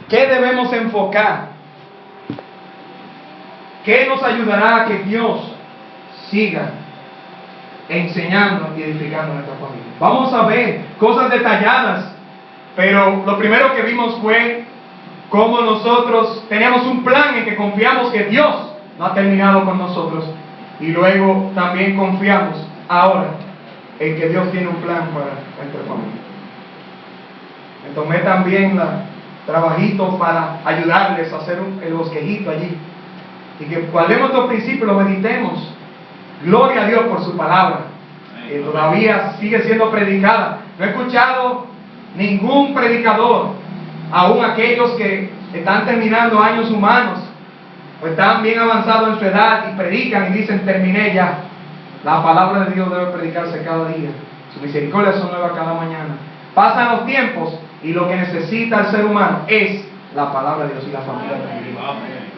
¿Qué debemos enfocar? ¿Qué nos ayudará a que Dios siga enseñando y edificando a nuestra familia? Vamos a ver cosas detalladas, pero lo primero que vimos fue cómo nosotros tenemos un plan en que confiamos que Dios no ha terminado con nosotros, y luego también confiamos ahora en que Dios tiene un plan para nuestra familia. Me tomé también trabajito para ayudarles a hacer el bosquejito allí, y que cuando vemos estos principios los meditemos. Gloria a Dios por su palabra, que todavía sigue siendo predicada. No he escuchado ningún predicador, aún aquellos que están terminando años humanos o están bien avanzados en su edad y predican y dicen: terminé ya. La palabra de Dios debe predicarse cada día. Su misericordia son nuevas cada mañana. Pasan los tiempos y lo que necesita el ser humano es la palabra de Dios y la familia de Dios.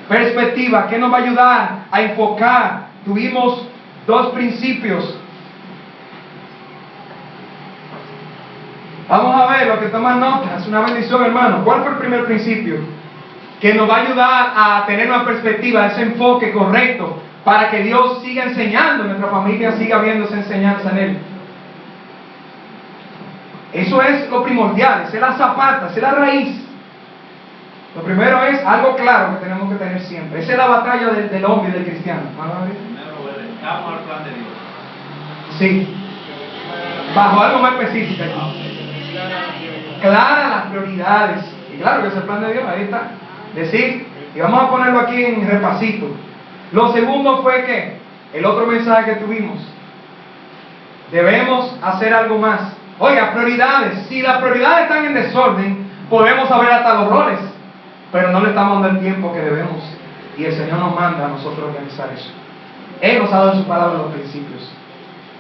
Perspectiva, ¿qué nos va a ayudar a enfocar? Tuvimos dos principios. Vamos a ver lo que toman nota. Es una bendición, hermano. ¿Cuál fue el primer principio? Que nos va a ayudar a tener una perspectiva, ese enfoque correcto, para que Dios siga enseñando, nuestra familia siga viendo esa enseñanza en Él. Eso es lo primordial, esa es la zapata, esa es la raíz. Lo primero es algo claro que tenemos que tener siempre. Esa es la batalla del hombre y del cristiano. Estamos al plan de Dios. Sí. Bajo algo más específico aquí. Claras las prioridades. Y claro que es el plan de Dios, ahí está. Decir, y vamos a ponerlo aquí en repasito. Lo segundo fue que, el otro mensaje que tuvimos, debemos hacer algo más. Oiga, prioridades. Si las prioridades están en desorden, podemos saber hasta los roles, pero no le estamos dando el tiempo que debemos. Y el Señor nos manda a nosotros organizar eso. Él nos ha dado en su palabra los principios.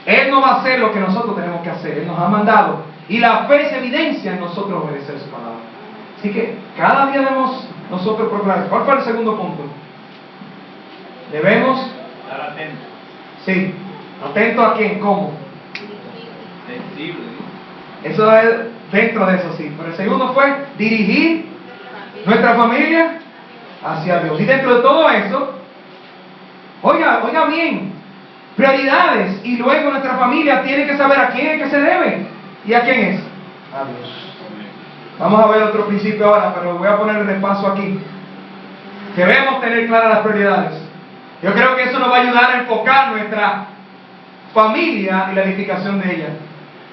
Él no va a hacer lo que nosotros tenemos que hacer. Él nos ha mandado. Y la fe se evidencia en nosotros obedecer su palabra. Así que cada día debemos nosotros procurar. ¿Cuál fue el segundo punto? Debemos estar atentos. Sí. ¿Atento a quién? ¿Cómo? Sensible. Eso es dentro de eso, sí. Pero el segundo fue dirigir nuestra familia hacia Dios. Y dentro de todo eso, oiga bien, prioridades. Y luego nuestra familia tiene que saber a quién es que se debe. ¿Y a quién es? A Dios. Vamos a ver otro principio ahora, pero voy a poner el repaso aquí. Debemos tener claras las prioridades. Yo creo que eso nos va a ayudar a enfocar nuestra familia y la edificación de ella.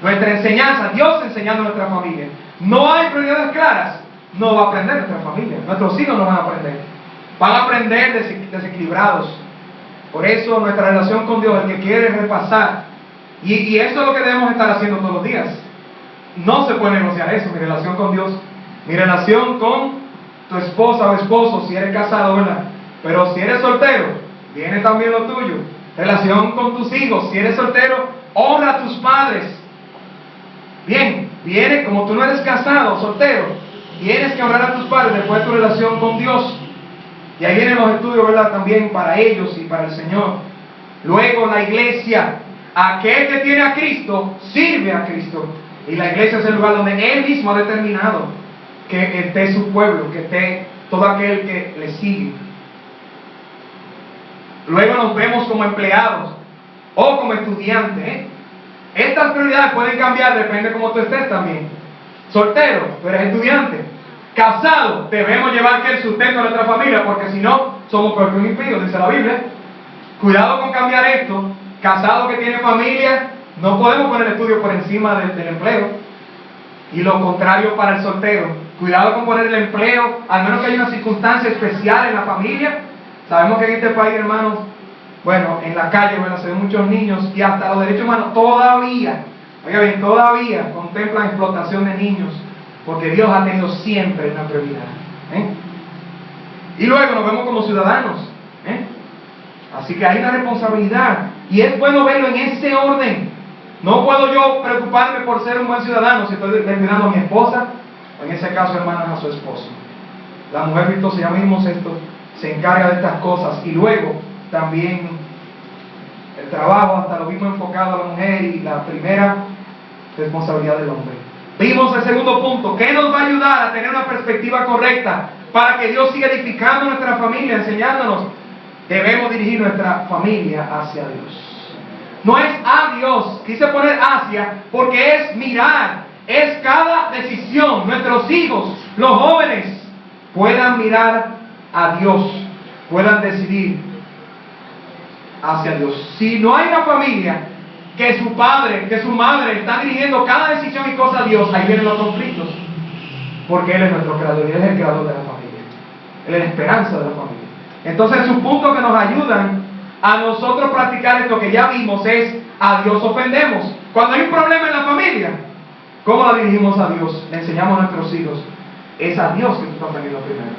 Nuestra enseñanza, Dios enseñando a nuestra familia. No hay prioridades claras, no va a aprender nuestra familia. Nuestros hijos no van a aprender. Van a aprender desequilibrados. Por eso nuestra relación con Dios, el que quiere repasar, y eso es lo que debemos estar haciendo todos los días. No se puede negociar eso, mi relación con Dios. Mi relación con tu esposa o esposo, si eres casado, ¿verdad? Pero si eres soltero, viene también lo tuyo. Relación con tus hijos, si eres soltero, honra a tus padres. Bien, viene, como tú no eres casado, soltero, tienes que honrar a tus padres después de tu relación con Dios. Y ahí vienen los estudios, ¿verdad? También para ellos y para el Señor. Luego la iglesia, aquel que tiene a Cristo, sirve a Cristo. Y la iglesia es el lugar donde Él mismo ha determinado que esté su pueblo, que esté todo aquel que le sigue. Luego nos vemos como empleados o como estudiantes. Estas prioridades pueden cambiar, depende de cómo tú estés también. Soltero, tú eres estudiante. Casado, debemos llevar que el sustento de nuestra familia, porque si no, somos peor que un impío, dice la Biblia. Cuidado con cambiar esto. Casado que tiene familia, no podemos poner el estudio por encima del empleo. Y lo contrario para el soltero. Cuidado con poner el empleo, al menos que haya una circunstancia especial en la familia. Sabemos que en este país, hermanos, bueno, en la calle, bueno, se ven muchos niños y hasta los derechos humanos todavía, oiga bien, todavía contemplan explotación de niños, porque Dios ha tenido siempre una prioridad. Y luego nos vemos como ciudadanos. Así que hay una responsabilidad y es bueno verlo en ese orden. No puedo yo preocuparme por ser un buen ciudadano si estoy descuidando a mi esposa, o en ese caso, hermanas, a su esposo. La mujer virtuosa, ya vimos esto, se encarga de estas cosas. Y luego también el trabajo, hasta lo mismo enfocado a la mujer, y la primera responsabilidad del hombre. Vimos el segundo punto. ¿Qué nos va a ayudar a tener una perspectiva correcta para que Dios siga edificando nuestra familia, enseñándonos? Debemos dirigir nuestra familia hacia Dios. No es a Dios, quise poner hacia, porque es mirar, es cada decisión. Nuestros hijos, los jóvenes, puedan mirar a Dios, puedan decidir hacia Dios. Si no hay una familia que su padre, que su madre está dirigiendo cada decisión y cosa a Dios, ahí vienen los conflictos. Porque Él es nuestro creador y Él es el creador de la familia. Él es la esperanza de la familia. Entonces sus puntos que nos ayudan a nosotros practicar esto que ya vimos es: a Dios ofendemos. Cuando hay un problema en la familia, ¿cómo la dirigimos a Dios? Le enseñamos a nuestros hijos: es a Dios que tú estás ofendiendo primero.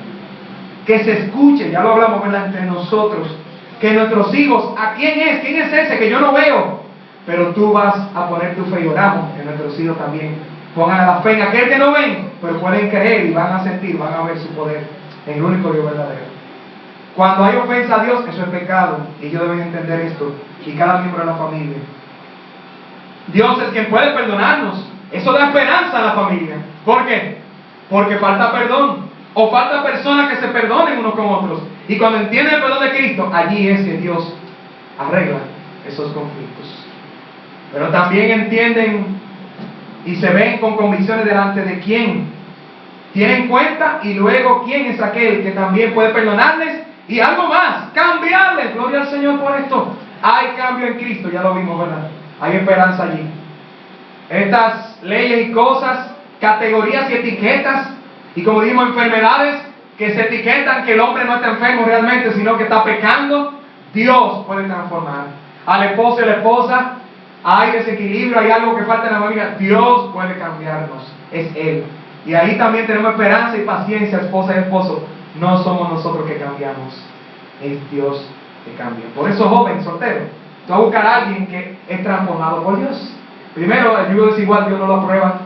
Que se escuche, ya lo hablamos, ¿verdad?, entre nosotros. Que nuestros hijos, ¿a quién es? ¿Quién es ese que yo no veo? Pero tú vas a poner tu fe, y oramos que nuestros hijos también pongan la fe en aquel que no ven, pero pueden creer y van a sentir, van a ver su poder en el único Dios verdadero. Cuando hay ofensa a Dios, eso es pecado, y ellos deben entender esto, y cada miembro de la familia. Dios es quien puede perdonarnos. Eso da esperanza a la familia. ¿Por qué? Porque falta perdón, o falta personas que se perdonen unos con otros. Y cuando entienden el perdón de Cristo, allí es que Dios arregla esos conflictos. Pero también entienden y se ven con convicciones delante de quién tienen cuenta, y luego quién es aquel que también puede perdonarles y algo más, cambiarles. Gloria al Señor por esto. Hay cambio en Cristo, ya lo vimos, ¿verdad? Hay esperanza allí. Estas leyes y cosas, categorías y etiquetas, y como dijimos, enfermedades que se etiquetan que el hombre no está enfermo realmente, sino que está pecando, Dios puede transformar. Al esposo y la esposa, hay desequilibrio, hay algo que falta en la familia, Dios puede cambiarnos, es Él. Y ahí también tenemos esperanza y paciencia, esposa y esposo. No somos nosotros que cambiamos, es Dios que cambia. Por eso, joven, soltero, tú vas a buscar a alguien que es transformado por Dios. Primero, el yugo desigual Dios no lo aprueba,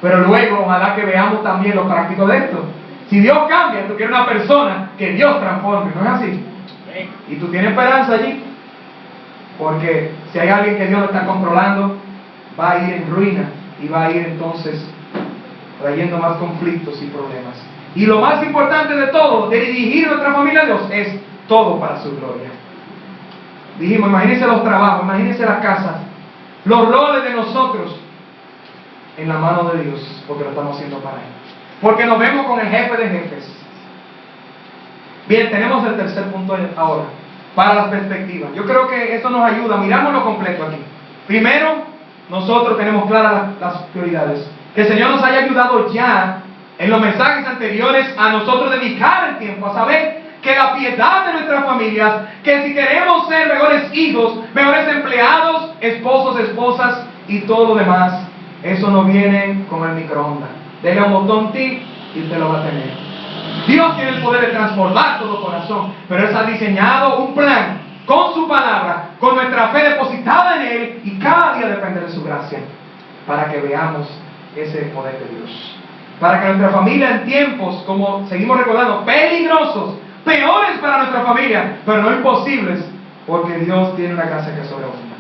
pero luego ojalá que veamos también lo práctico de esto. Si Dios cambia, tú quieres una persona que Dios transforme, ¿no es así? Y tú tienes esperanza allí, porque si hay alguien que Dios no está controlando, va a ir en ruina y va a ir entonces trayendo más conflictos y problemas. Y lo más importante de todo, de dirigir nuestra familia a Dios, es todo para su gloria. Dijimos, imagínense los trabajos, imagínense las casas, los roles de nosotros en la mano de Dios, porque lo estamos haciendo para Él. Porque nos vemos con el jefe de jefes. Bien, tenemos el tercer punto ahora, para las perspectivas. Yo creo que esto nos ayuda, miramos lo completo aquí. Primero, nosotros tenemos claras las prioridades. Que el Señor nos haya ayudado ya en los mensajes anteriores a nosotros dedicar el tiempo a saber que la piedad de nuestras familias, que si queremos ser mejores hijos, mejores empleados, esposos, esposas y todo lo demás, eso no viene con el microondas. Dele un botón tip y usted lo va a tener. Dios tiene el poder de transformar todo corazón, pero Él ha diseñado un plan con su palabra, con nuestra fe depositada en Él, y cada día depende de su gracia, para que veamos ese poder de Dios. Para que nuestra familia, en tiempos, como seguimos recordando, peligrosos, peores para nuestra familia, pero no imposibles, porque Dios tiene una gracia que sobreabunda.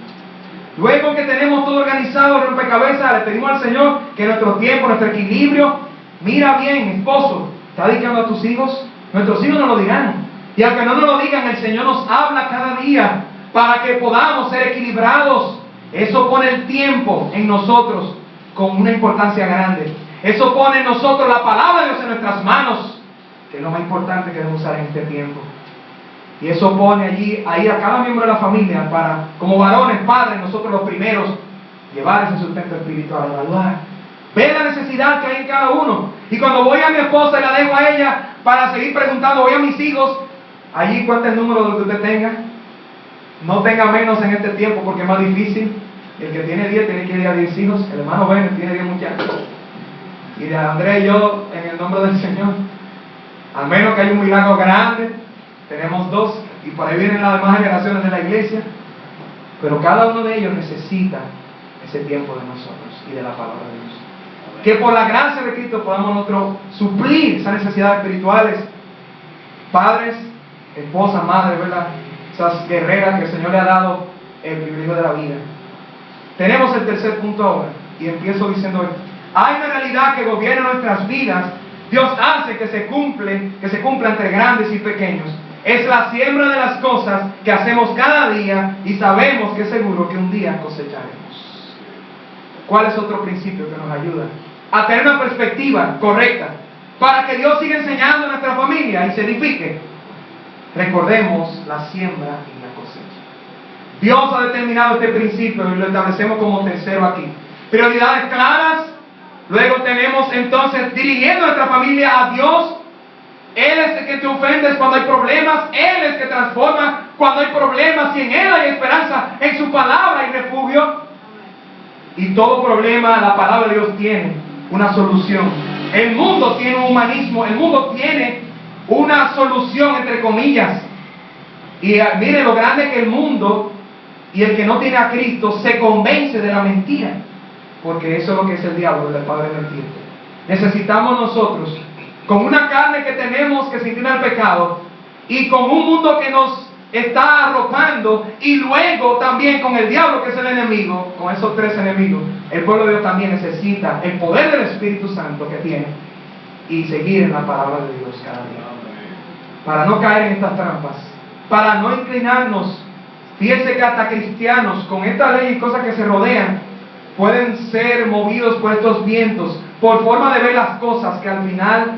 Luego que tenemos todo organizado, el rompecabezas, le pedimos al Señor que nuestro tiempo, nuestro equilibrio, mira bien, esposo, ¿está dedicando a tus hijos? Nuestros hijos nos lo dirán. Y aunque no nos lo digan, el Señor nos habla cada día para que podamos ser equilibrados. Eso pone el tiempo en nosotros con una importancia grande. Eso pone en nosotros la palabra de Dios en nuestras manos, que es lo más importante que debemos usar en este tiempo. Y eso pone ahí a cada miembro de la familia para, como varones, padres, nosotros los primeros, llevar ese sustento espiritual, evaluar, ver la necesidad que hay en cada uno. Y cuando voy a mi esposa y la dejo a ella para seguir preguntando, voy a mis hijos, allí cuenta el número de lo que usted tenga. No tenga menos en este tiempo porque es más difícil. El que tiene 10 tiene que ir a 10 hijos. El hermano Ben tiene 10 muchachos. Y de Andrés y yo, en el nombre del Señor, al menos que haya un milagro grande, tenemos 2, y por ahí vienen las demás generaciones de la iglesia, pero cada uno de ellos necesita ese tiempo de nosotros y de la palabra de Dios. Que por la gracia de Cristo podamos nosotros suplir esas necesidades espirituales. Padres, esposas, madres, ¿verdad? Esas guerreras que el Señor le ha dado el privilegio de la vida. Tenemos el tercer punto ahora, y empiezo diciendo esto. hay una realidad que gobierna nuestras vidas, Dios hace que se cumpla entre grandes y pequeños. Es la siembra de las cosas que hacemos cada día y sabemos que es seguro que un día cosecharemos. ¿Cuál es otro principio que nos ayuda a tener una perspectiva correcta para que Dios siga enseñando a nuestra familia y se edifique? Recordemos la siembra y la cosecha. Dios ha determinado este principio y lo establecemos como tercero aquí. Prioridades claras. Luego tenemos entonces dirigiendo a nuestra familia a Dios. Él es el que te ofende cuando hay problemas. Él es el que transforma cuando hay problemas. Y en Él hay esperanza. En su palabra hay refugio. Y todo problema, la palabra de Dios tiene una solución. El mundo tiene un humanismo. El mundo tiene una solución entre comillas. Y mire lo grande que el mundo y el que no tiene a Cristo se convence de la mentira. Porque eso es lo que es el diablo, el padre mentir. Necesitamos nosotros, con una carne que tenemos que se inclina al pecado, y con un mundo que nos está arropando, y luego también con el diablo que es el enemigo, con esos tres enemigos, el pueblo de Dios también necesita el poder del Espíritu Santo que tiene, y seguir en la palabra de Dios cada día. Para no caer en estas trampas, para no inclinarnos. Fíjense que hasta cristianos, con esta ley y cosas que se rodean, pueden ser movidos por estos vientos, por forma de ver las cosas que al final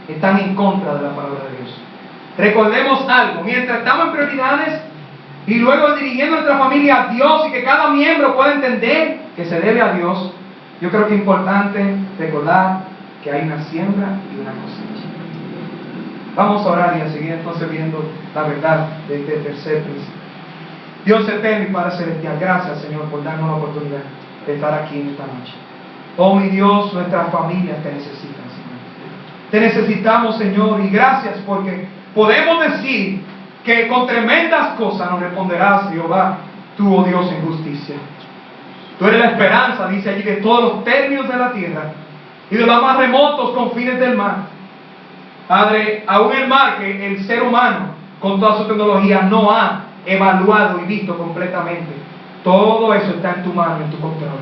están en contra de la palabra de Dios. Recordemos algo, mientras estamos en prioridades y luego dirigiendo nuestra familia a Dios y que cada miembro pueda entender que se debe a Dios, yo creo que es importante recordar que hay una siembra y una cosecha. Vamos a orar y a seguir entonces viendo la verdad de este tercer principio. Dios eterno y Padre celestial, gracias Señor por darnos la oportunidad de estar aquí en esta noche. Oh mi Dios, nuestras familias te necesitan, Señor. Te necesitamos, Señor, y gracias porque podemos decir que con tremendas cosas nos responderás, Jehová, tú, oh Dios, en justicia. Tú eres la esperanza, dice allí, de todos los términos de la tierra y de los más remotos confines del mar. Padre, aún el mar que el ser humano, con toda su tecnología, no ha evaluado y visto completamente, todo eso está en tu mano, en tu control.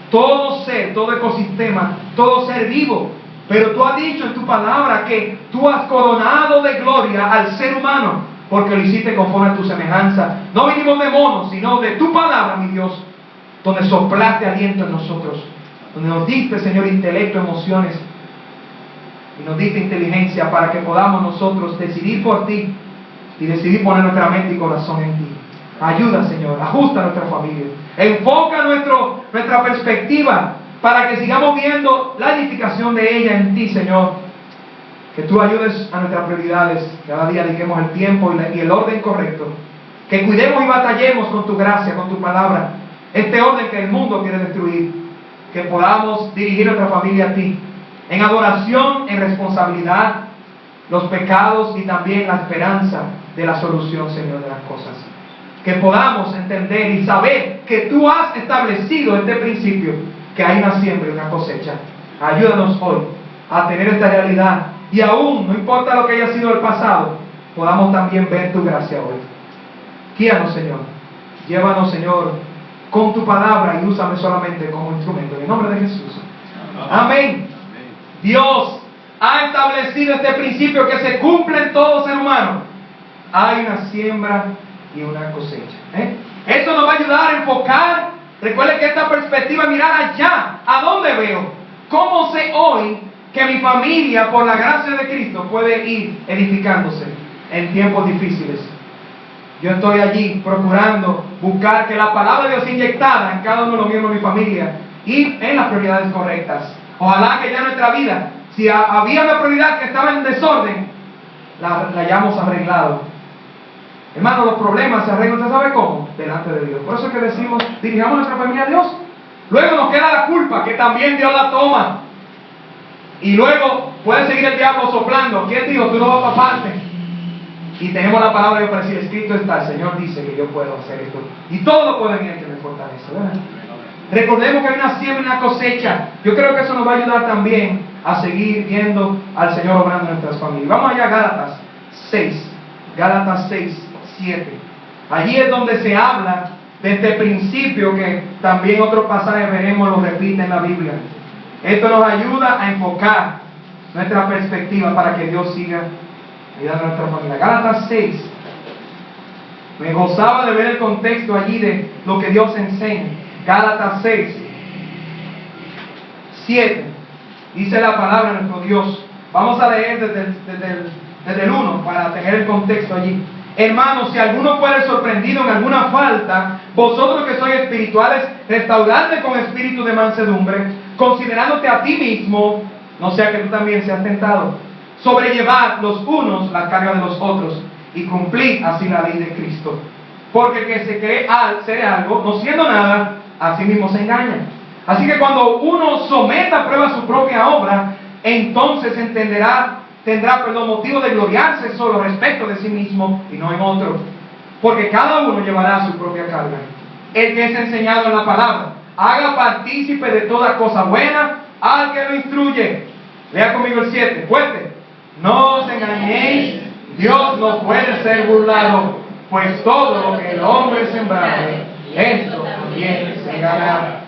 Todo ser, todo ecosistema, todo ser vivo. Pero tú has dicho en tu palabra que tú has coronado de gloria al ser humano, porque lo hiciste conforme a tu semejanza. No vinimos de monos, sino de tu palabra, mi Dios, donde soplaste aliento en nosotros, donde nos diste, Señor, intelecto, emociones, y nos diste inteligencia para que podamos nosotros decidir por ti y decidir poner nuestra mente y corazón en ti. Ayuda, Señor, ajusta nuestra familia, enfoca nuestra perspectiva para que sigamos viendo la edificación de ella en ti, Señor. Que tú ayudes a nuestras prioridades, cada día dediquemos el tiempo y el orden correcto, que cuidemos y batallemos con tu gracia, con tu palabra, este orden que el mundo quiere destruir, que podamos dirigir nuestra familia a ti, en adoración, en responsabilidad, los pecados y también la esperanza de la solución, Señor, de las cosas. Que podamos entender y saber que tú has establecido este principio, que hay una siembra y una cosecha. Ayúdanos hoy a tener esta realidad y aún, no importa lo que haya sido el pasado, podamos también ver tu gracia hoy. Guíanos, Señor. Llévanos, Señor, con tu palabra y úsame solamente como instrumento. En el nombre de Jesús. Amén. Dios ha establecido este principio que se cumple en todo ser humano. Hay una siembra y una cosecha. Eso nos va a ayudar a enfocar. Recuerde que esta perspectiva es mirar allá. ¿A dónde veo? ¿Cómo sé hoy que mi familia, por la gracia de Cristo, puede ir edificándose en tiempos difíciles? Yo estoy allí procurando buscar que la palabra de Dios sea inyectada en cada uno de los miembros de mi familia y en las prioridades correctas. Ojalá que ya nuestra vida, si había una prioridad que estaba en desorden, la hayamos arreglado. Hermano, los problemas se arreglan, ¿usted sabe cómo? Delante de Dios. Por eso es que decimos, dirijamos nuestra familia a Dios. Luego nos queda la culpa, que también Dios la toma. Y luego puede seguir el diablo soplando. ¿Quién dijo? Tú no vas para parte. Y tenemos la palabra de Dios para decir, escrito está, el Señor dice que yo puedo hacer esto. Y todo lo puedo en Él que me fortalece, ¿verdad? Recordemos que hay una siembra y una cosecha. Yo creo que eso nos va a ayudar también a seguir viendo al Señor obrando en nuestras familias. Vamos allá a Gálatas 6. Gálatas 6, 7. Allí es donde se habla de este principio que también otros pasajes veremos lo repite en la Biblia. Esto nos ayuda a enfocar nuestra perspectiva para que Dios siga ayudando a nuestra familia. Gálatas 6. Me gozaba de ver el contexto allí de lo que Dios enseña. Gálatas 6, 7. Dice la palabra de nuestro Dios. Vamos a leer desde el 1 para tener el contexto allí. Hermanos, si alguno fuere sorprendido en alguna falta, vosotros que sois espirituales, restauradle con espíritu de mansedumbre, considerándote a ti mismo, no sea que tú también seas tentado. Sobrellevad los unos la carga de los otros, y cumplid así la ley de Cristo. Porque el que se cree ser algo, no siendo nada, a sí mismo se engaña. Así que cuando uno someta a prueba su propia obra, entonces tendrá motivo de gloriarse solo respecto de sí mismo y no en otro. Porque cada uno llevará su propia carga. El que es enseñado en la palabra, haga partícipe de toda cosa buena al que lo instruye. Lea conmigo el 7, fuerte. No os engañéis, Dios no puede ser burlado, pues todo lo que el hombre sembrare, esto también segará.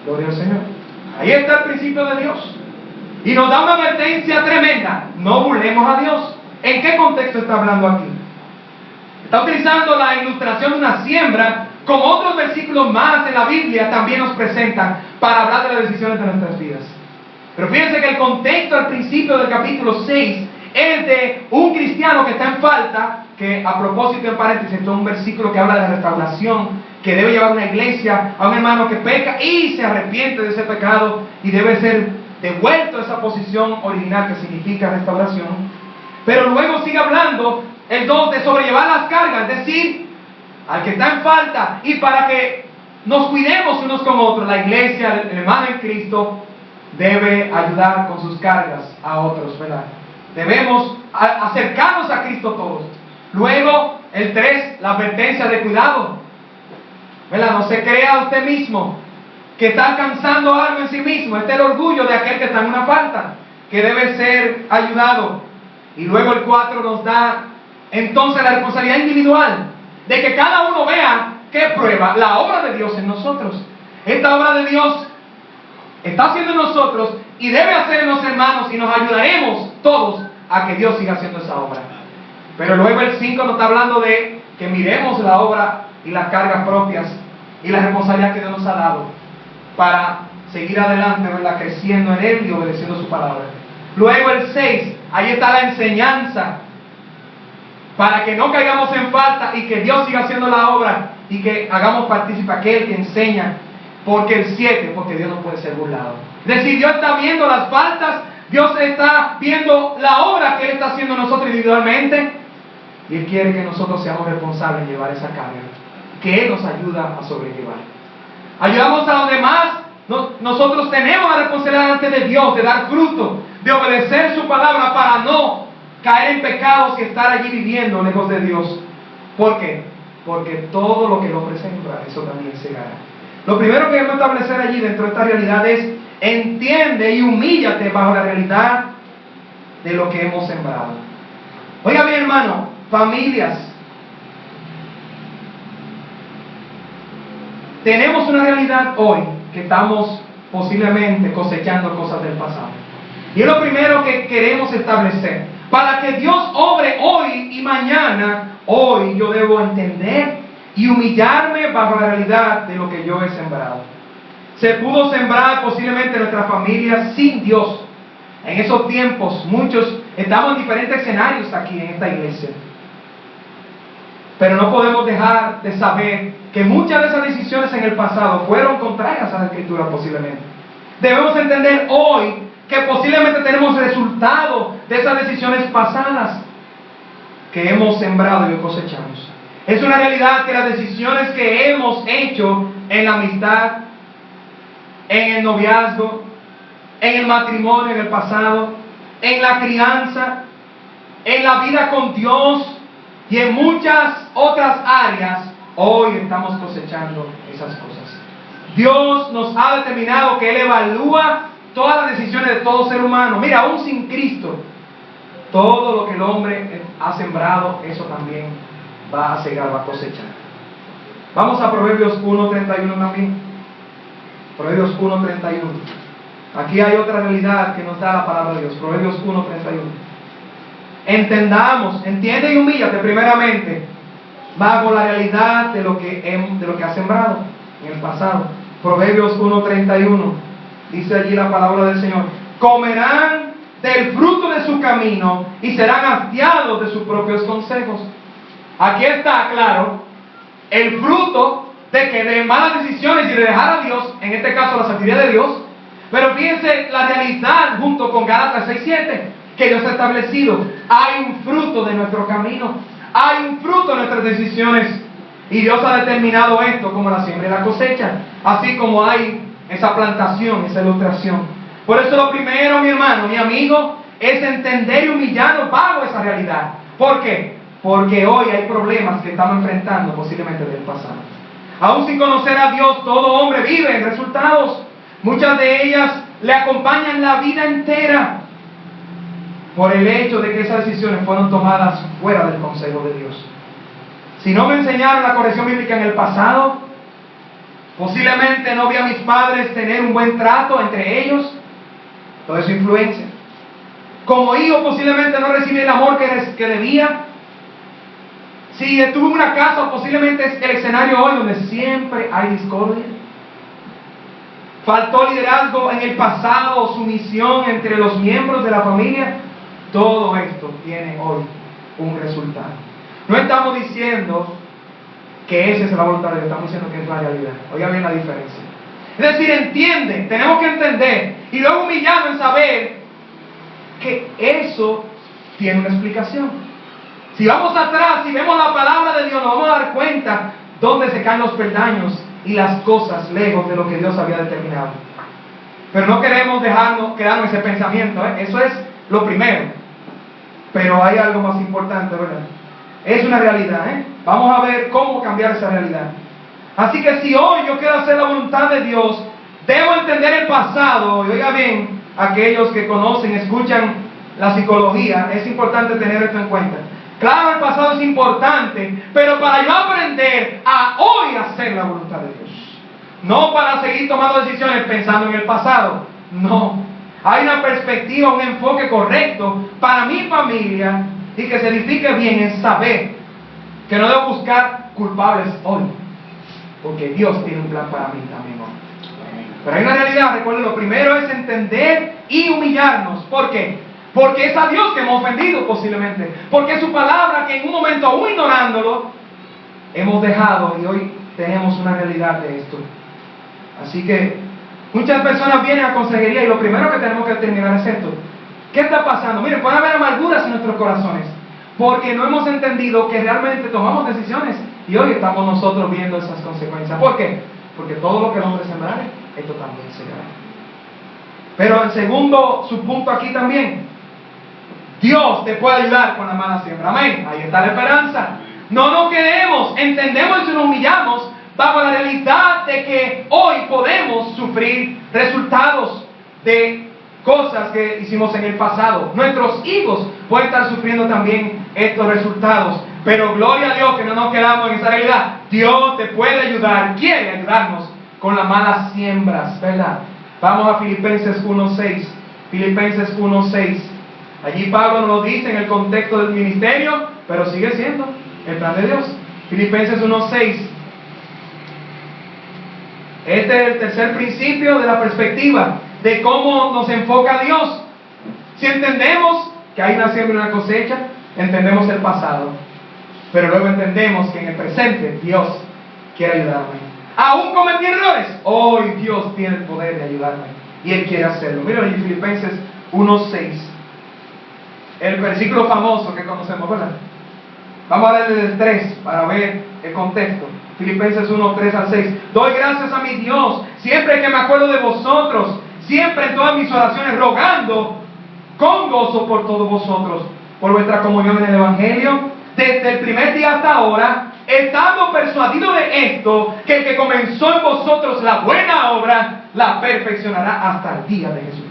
Gloria al Señor. Ahí está el principio de Dios. Y nos da una advertencia tremenda. No burlemos a Dios. ¿En qué contexto está hablando aquí? Está utilizando la ilustración de una siembra, como otros versículos más en la Biblia también nos presentan para hablar de las decisiones de nuestras vidas. Pero fíjense que el contexto al principio del capítulo 6 es de un cristiano que está en falta, que a propósito en paréntesis, esto es un versículo que habla de restauración, que debe llevar una iglesia a un hermano que peca y se arrepiente de ese pecado y debe ser devuelto a esa posición original que significa restauración. Pero luego sigue hablando el 2 de sobrellevar las cargas, es decir, al que está en falta, y para que nos cuidemos unos con otros, la iglesia, el hermano en Cristo debe ayudar con sus cargas a otros, ¿verdad? Debemos acercarnos a Cristo todos. Luego, el 3, la advertencia de cuidado, ¿verdad? No se crea usted mismo que está alcanzando algo en sí mismo. Este es el orgullo de aquel que está en una falta, que debe ser ayudado. Y luego el 4 nos da entonces la responsabilidad individual de que cada uno vea que prueba la obra de Dios en nosotros. Esta obra de Dios está haciendo en nosotros y debe hacer en los hermanos, y nos ayudaremos todos a que Dios siga haciendo esa obra. Pero luego el 5 nos está hablando de que miremos la obra y las cargas propias y la responsabilidad que Dios nos ha dado para seguir adelante, ¿verdad? Creciendo en Él y obedeciendo su palabra. Luego el 6, ahí está la enseñanza para que no caigamos en falta y que Dios siga haciendo la obra y que hagamos partícipe aquel que enseña. Porque el 7, porque Dios no puede ser burlado. Es decir, Dios está viendo las faltas, Dios está viendo la obra que Él está haciendo nosotros individualmente, y Él quiere que nosotros seamos responsables de llevar esa carga, que Él nos ayuda a sobrellevar. Ayudamos a los demás. Nosotros tenemos la responsabilidad ante de Dios de dar fruto, de obedecer su palabra para no caer en pecados y estar allí viviendo lejos de Dios. ¿Por qué? Porque todo lo que el hombre sembra, eso también se gana. Lo primero que debemos establecer allí dentro de esta realidad es: entiende y humíllate bajo la realidad de lo que hemos sembrado. Oiga bien, hermano, familias, tenemos una realidad hoy que estamos posiblemente cosechando cosas del pasado. Y es lo primero que queremos establecer. Para que Dios obre hoy y mañana, hoy yo debo entender y humillarme bajo la realidad de lo que yo he sembrado. Se pudo sembrar posiblemente en nuestra familia sin Dios. En esos tiempos, muchos estamos en diferentes escenarios aquí en esta iglesia. Pero no podemos dejar de saber que muchas de esas decisiones en el pasado fueron contrarias a la Escritura posiblemente. Debemos entender hoy que posiblemente tenemos resultado de esas decisiones pasadas que hemos sembrado y cosechamos. Es una realidad que las decisiones que hemos hecho en la amistad, en el noviazgo, en el matrimonio en el pasado, en la crianza, en la vida con Dios y en muchas otras áreas, hoy estamos cosechando esas cosas. Dios nos ha determinado que Él evalúa todas las decisiones de todo ser humano. Mira, aún sin Cristo, todo lo que el hombre ha sembrado, eso también va a cegar, va a cosechar. Vamos a Proverbios 1:31 también. Proverbios 1:31. Aquí hay otra realidad que nos da la palabra de Dios. Proverbios 1:31. Entendamos, entiende y humíllate primeramente bajo la realidad de lo que has sembrado en el pasado. Proverbios 1:31. Dice allí la palabra del Señor: comerán del fruto de su camino y serán hastiados de sus propios consejos. Aquí está claro el fruto de malas decisiones y de dejar a Dios, en este caso la santidad de Dios. Pero fíjense la realidad junto con Gálatas 6:7, que Dios ha establecido. Hay un fruto de nuestro camino, hay un fruto de nuestras decisiones, y Dios ha determinado esto como la siembra y la cosecha, así como hay esa plantación, esa ilustración. Por eso lo primero, mi hermano, mi amigo, es entender y humillarnos bajo esa realidad. ¿Por qué? Porque hoy hay problemas que estamos enfrentando posiblemente del pasado. Aún sin conocer a Dios, todo hombre vive en resultados. Muchas de ellas le acompañan la vida entera por el hecho de que esas decisiones fueron tomadas fuera del consejo de Dios. Si no me enseñaron la corrección bíblica en el pasado, posiblemente no vi a mis padres tener un buen trato entre ellos. Todo eso influencia. Como hijo posiblemente no recibí el amor que debía. Si estuve en una casa, posiblemente es el escenario hoy donde siempre hay discordia. Faltó liderazgo en el pasado, sumisión entre los miembros de la familia. Todo esto tiene hoy un resultado. No estamos diciendo que esa es la voluntad de Dios, estamos diciendo que es la realidad. Oiga bien la diferencia. Es decir, entiende, tenemos que entender y luego humillarnos en saber que eso tiene una explicación. Si vamos atrás y vemos la palabra de Dios, nos vamos a dar cuenta dónde se caen los peldaños y las cosas lejos de lo que Dios había determinado. Pero no queremos quedarnos en ese pensamiento, ¿eh? Eso es lo primero. Pero hay algo más importante, ¿verdad? Es una realidad, ¿eh? Vamos a ver cómo cambiar esa realidad. Así que si hoy yo quiero hacer la voluntad de Dios, debo entender el pasado. Y oiga bien, aquellos que conocen, escuchan la psicología, es importante tener esto en cuenta. Claro, el pasado es importante, pero para yo aprender a hoy hacer la voluntad de Dios. No para seguir tomando decisiones pensando en el pasado. No. Hay una perspectiva, un enfoque correcto para mi familia y que se edifique bien en saber que no debo buscar culpables hoy, porque Dios tiene un plan para mí también hoy. Pero hay una realidad, recuerden, lo primero es entender y humillarnos. ¿Por qué? Porque es a Dios que hemos ofendido posiblemente. Porque es su palabra que en un momento, aún ignorándolo, hemos dejado y hoy tenemos una realidad de esto. Así que muchas personas vienen a consejería y lo primero que tenemos que determinar es esto. ¿Qué está pasando? Miren, puede haber amarguras en nuestros corazones porque no hemos entendido que realmente tomamos decisiones y hoy estamos nosotros viendo esas consecuencias. ¿Por qué? Porque todo lo que el hombre sembrare, esto también segará. Pero el segundo subpunto aquí también, Dios te puede ayudar con la mala siembra. Amén. Ahí está la esperanza. No nos quedemos, entendemos y nos humillamos bajo la realidad de que hoy podemos sufrir resultados de cosas que hicimos en el pasado. Nuestros hijos pueden estar sufriendo también estos resultados. Pero gloria a Dios que no nos quedamos en esa realidad. Dios te puede ayudar, quiere ayudarnos con las malas siembras, ¿verdad? Vamos a Filipenses 1:6. Filipenses 1:6. Allí Pablo nos lo dice en el contexto del ministerio, pero sigue siendo el plan de Dios. Filipenses 1:6. Este es el tercer principio de la perspectiva de cómo nos enfoca Dios. Si entendemos que hay una siembra y una cosecha, entendemos el pasado, pero luego entendemos que en el presente Dios quiere ayudarme. Aún cometí errores, hoy Dios tiene el poder de ayudarme y Él quiere hacerlo. Mira en Filipenses 1:6, el versículo famoso que conocemos, ¿verdad? Vamos a leer desde el 3 para ver el contexto. Filipenses 1:3-6. Doy gracias a mi Dios siempre que me acuerdo de vosotros, siempre en todas mis oraciones, rogando con gozo por todos vosotros, por vuestra comunión en el Evangelio, desde el primer día hasta ahora, estando persuadido de esto, que el que comenzó en vosotros la buena obra, la perfeccionará hasta el día de Jesucristo.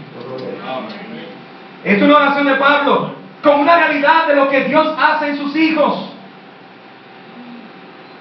Esto es una oración de Pablo, con una realidad de lo que Dios hace en sus hijos.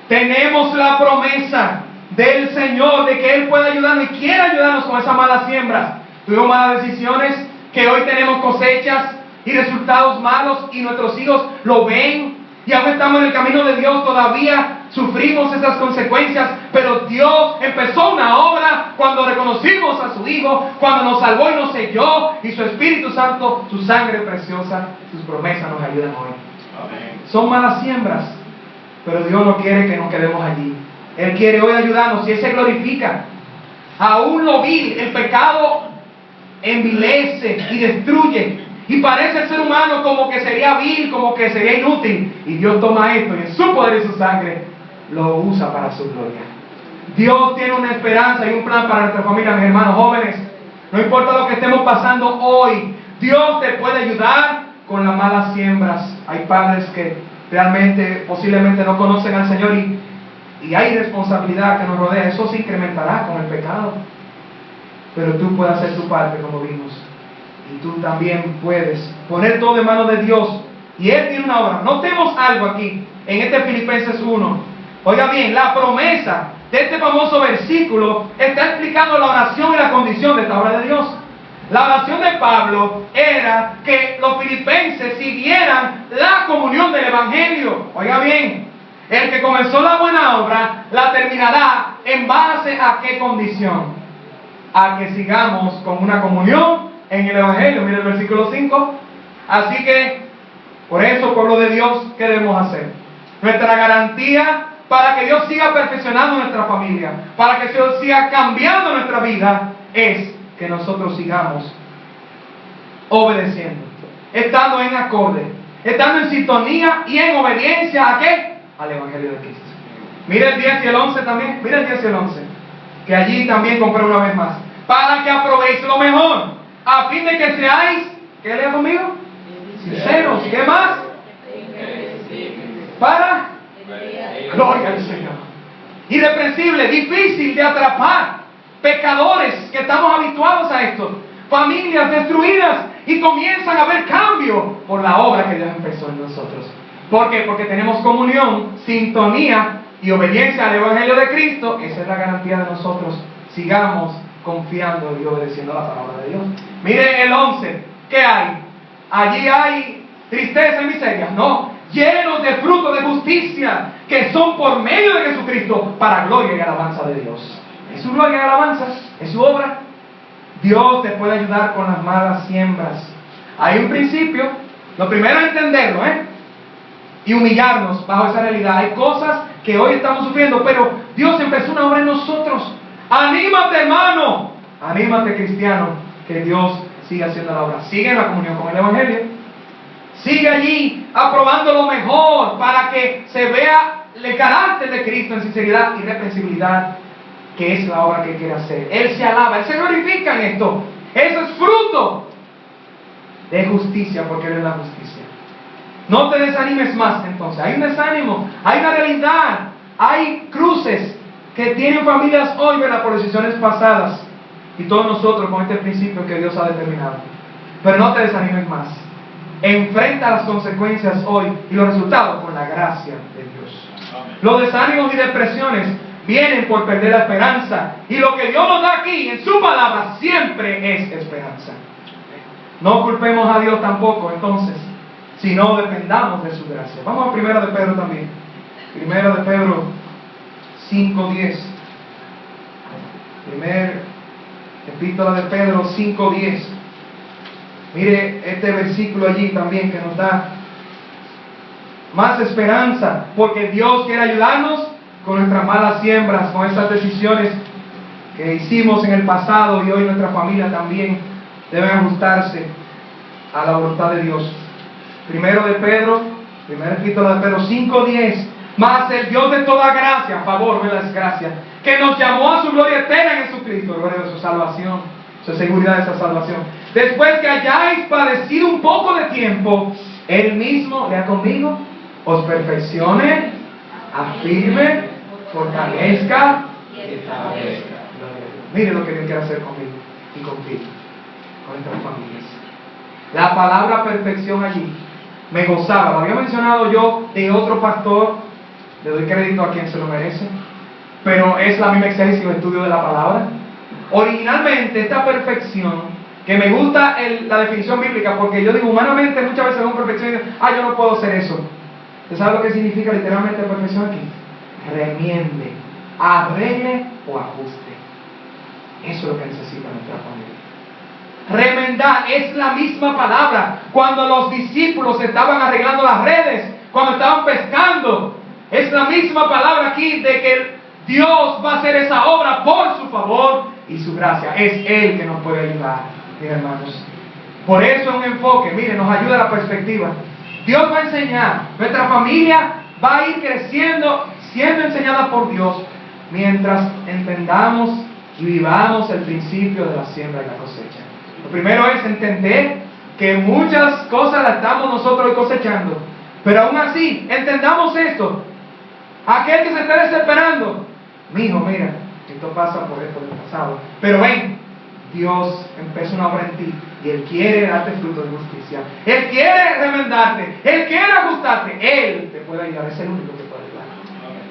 Tenemos la promesa del Señor de que Él puede ayudarnos y quiere ayudarnos con esas malas siembras. Tuvimos malas decisiones, que hoy tenemos cosechas y resultados malos y nuestros hijos lo ven y aún estamos en el camino de Dios, todavía sufrimos esas consecuencias, pero Dios empezó una obra cuando reconocimos a su Hijo, cuando nos salvó y nos selló, y su Espíritu Santo, su sangre preciosa, sus promesas nos ayudan hoy. Amén. Son malas siembras, pero Dios no quiere que nos quedemos allí. Él quiere hoy ayudarnos y Él se glorifica. Aún lo vil, el pecado envilece y destruye. Y parece el ser humano como que sería vil, como que sería inútil. Y Dios toma esto y en su poder y su sangre lo usa para su gloria. Dios tiene una esperanza y un plan para nuestra familia, mis hermanos jóvenes. No importa lo que estemos pasando hoy, Dios te puede ayudar con las malas siembras. Hay padres que realmente, posiblemente no conocen al Señor y hay responsabilidad que nos rodea. Eso se incrementará con el pecado. Pero tú puedes hacer tu parte, como vimos. Y tú también puedes poner todo en manos de Dios. Y Él tiene una obra. Notemos algo aquí, en este Filipenses 1. Oiga bien, la promesa de este famoso versículo está explicando la oración y la condición de esta obra de Dios. La oración de Pablo era que los filipenses siguieran la comunión del Evangelio. Oiga bien, el que comenzó la buena obra la terminará en base a qué condición. A que sigamos con una comunión en el Evangelio. Mira el versículo 5. Así que, por eso, pueblo de Dios, ¿qué debemos hacer? Nuestra garantía para que Dios siga perfeccionando nuestra familia, para que Dios siga cambiando nuestra vida, es que nosotros sigamos obedeciendo, estando en acorde, estando en sintonía y en obediencia ¿a qué? Al Evangelio de Cristo. Mira el 10 y el 11 también. Mira el 10 y el 11. Que allí también compré una vez más. Para que aprobéis lo mejor, a fin de que seáis, ¿qué lea conmigo? Sinceros. ¿Qué más? Para gloria al Señor. Irreprensible, difícil de atrapar. Pecadores que estamos habituados a esto. Familias destruidas y comienzan a haber cambio por la obra que Dios empezó en nosotros. ¿Por qué? Porque tenemos comunión, sintonía y obediencia al Evangelio de Cristo. Esa es la garantía de nosotros. Sigamos confiando y obedeciendo la palabra de Dios. Miren el 11. ¿Qué hay? Allí hay tristeza y miseria. No. Llenos de frutos de justicia que son por medio de Jesucristo para gloria y alabanza de Dios. Es su gloria y alabanza, es su obra. Dios te puede ayudar con las malas siembras. Hay un principio. Lo primero es entenderlo, y humillarnos bajo esa realidad. Hay cosas que hoy estamos sufriendo, pero Dios empezó una obra en nosotros. Anímate, hermano. Anímate, cristiano, que Dios sigue haciendo la obra. Sigue en la comunión con el Evangelio. Sigue allí aprobando lo mejor para que se vea el carácter de Cristo en sinceridad y reprensibilidad, que es la obra que Él quiere hacer. Él se alaba, Él se glorifica en esto. Eso es fruto de justicia, porque Él es la justicia. No te desanimes más entonces. Hay un desánimo, hay una realidad, hay cruces que tienen familias hoy, ¿verdad? Por decisiones pasadas. Y todos nosotros con este principio que Dios ha determinado. Pero no te desanimes más. Enfrenta las consecuencias hoy y los resultados con la gracia de Dios. Amén. Los desánimos y depresiones vienen por perder la esperanza. Y lo que Dios nos da aquí en su palabra siempre es esperanza. No culpemos a Dios tampoco entonces, sino dependamos de su gracia. Vamos a 1 de Pedro también. 1 de Pedro 5:10. Primer epístola de Pedro 5:10. Mire este versículo allí también que nos da más esperanza, porque Dios quiere ayudarnos con nuestras malas siembras, con esas decisiones que hicimos en el pasado, y hoy nuestra familia también deben ajustarse a la voluntad de Dios. Primera epístola de Pedro 5:10. Mas el Dios de toda gracia, favor, no las gracias, que nos llamó a su gloria eterna en Jesucristo, gloria de su salvación, su seguridad de esa salvación. Después que hayáis padecido un poco de tiempo, Él mismo, lea conmigo, os perfeccione, afirme, fortalezca y establezca. Mire lo que Dios quiere hacer conmigo y contigo, con nuestras familias. La palabra perfección allí me gozaba, lo había mencionado yo de otro pastor le doy crédito a quien se lo merece, pero es la misma exégesis y estudio de la palabra. Originalmente, esta perfección, que me gusta la definición bíblica, porque yo digo, humanamente muchas veces vemos perfección y digo, yo no puedo hacer eso. ¿Usted sabe lo que significa literalmente perfección aquí? Remiende, arregle o ajuste. Eso es lo que necesita nuestra familia. Remendar es la misma palabra. Cuando los discípulos estaban arreglando las redes, cuando estaban pescando, es la misma palabra aquí de que Dios va a hacer esa obra por su favor y su gracia. Es Él que nos puede ayudar, mis hermanos. Por eso es un enfoque, miren, nos ayuda la perspectiva. Dios va a enseñar, nuestra familia va a ir creciendo, siendo enseñada por Dios, mientras entendamos y vivamos el principio de la siembra y la cosecha. Lo primero es entender que muchas cosas las estamos nosotros hoy cosechando, pero aún así, entendamos esto. Aquel que se está desesperando, mijo, mira, esto pasa por esto del pasado, pero ven, Dios empezó una obra en ti y Él quiere darte fruto de justicia. Él quiere remendarte, Él quiere ajustarte, Él te puede ayudar, es el único que puede ayudar.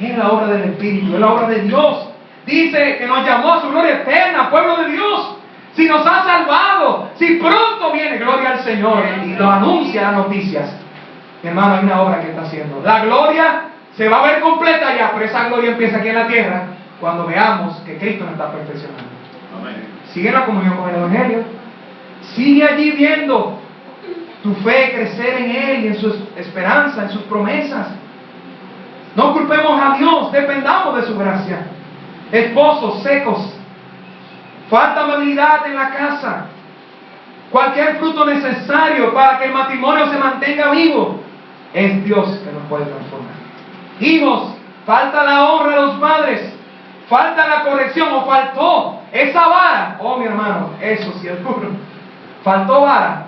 Es la obra del Espíritu, es la obra de Dios. Dice que nos llamó a su gloria eterna, pueblo de Dios. Si nos ha salvado, si pronto viene, gloria al Señor, y lo anuncia las noticias. Mi hermano, hay una obra que está haciendo. La gloria se va a ver completa ya, pero esa gloria empieza aquí en la tierra cuando veamos que Cristo nos está perfeccionando. Amén. Sigue en la comunión con el Evangelio. Sigue allí viendo tu fe crecer en Él y en su esperanza, en sus promesas. No culpemos a Dios, dependamos de su gracia. Esposos secos, falta amabilidad en la casa, cualquier fruto necesario para que el matrimonio se mantenga vivo, es Dios que nos puede transformar. Hijos, falta la honra a los padres, falta la corrección o faltó esa vara. Oh, mi hermano, eso sí es duro. Faltó vara.